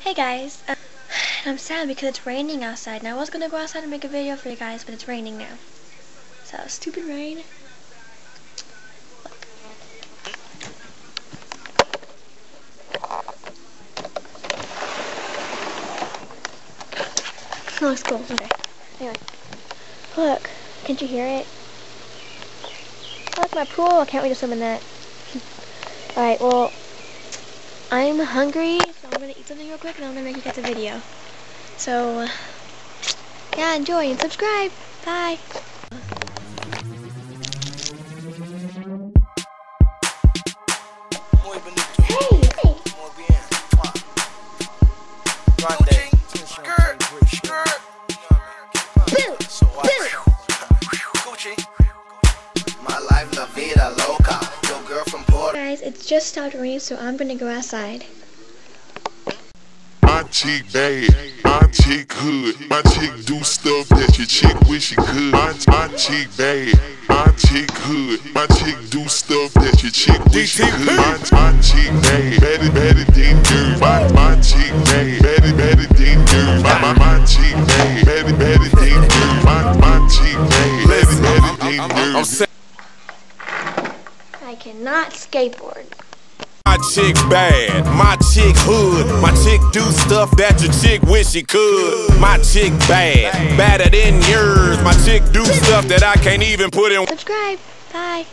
Hey guys, I'm sad because it's raining outside. Now I was gonna go outside and make a video for you guys, but it's raining now. So, stupid rain. Look. Oh, it's cool. Okay. Anyway. Look. Can't you hear it? Look, my pool. I can't wait to swim in that. Alright, well, I'm hungry, so I'm gonna eat something real quick and I'm gonna make you guys a video. So, yeah, enjoy and subscribe. Bye. Hey. Guys, it's just stopped raining, so I'm gonna go outside. My chick bad, my chick hood, my chick do stuff that your chick wish she could. My chick bad, my chick hood, my chick do stuff that your chick wish she could. My chick bad, better than yours. My chick bad, better than yours. My chick bad, better than yours. My chick bad, better than yours. I cannot skateboard. My chick bad, my chick hood, my chick do stuff that your chick wish she could. My chick bad, badder than yours. My chick do stuff that I can't even put in. Subscribe. Bye.